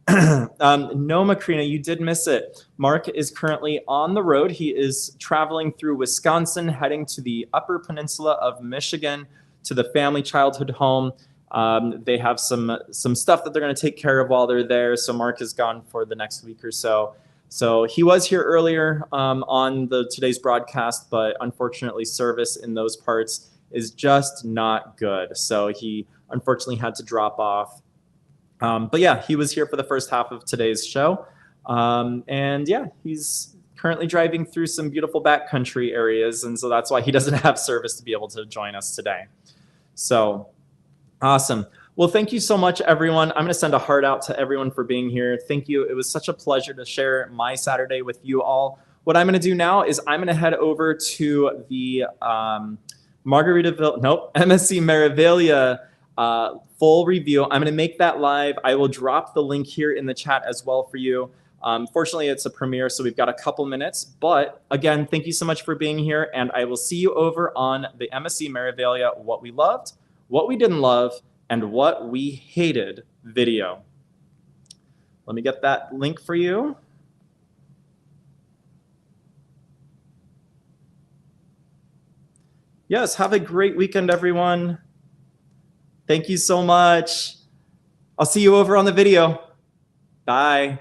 No, Macrina, you did miss it. Mark is currently on the road. He is traveling through Wisconsin, heading to the Upper Peninsula of Michigan to the family childhood home. They have some stuff that they're going to take care of while they're there. So Mark is gone for the next week or so. So he was here earlier on today's broadcast, but unfortunately service in those parts is just not good. So he unfortunately had to drop off. But yeah, he was here for the first half of today's show. And yeah, he's currently driving through some beautiful backcountry areas. And so that's why he doesn't have service to be able to join us today. So awesome. Well, thank you so much, everyone. I'm going to send a heart out to everyone for being here. Thank you. It was such a pleasure to share my Saturday with you all. What I'm going to do now is I'm going to head over to the MSC Meraviglia full review. I'm going to make that live. I will drop the link here in the chat as well for you. Fortunately, it's a premiere, so we've got a couple minutes. But again, thank you so much for being here, and I will see you over on the MSC Meraviglia What We Loved, What We Didn't Love, and What We Hated video. Let me get that link for you. Yes, have a great weekend, everyone. Thank you so much. I'll see you over on the video. Bye.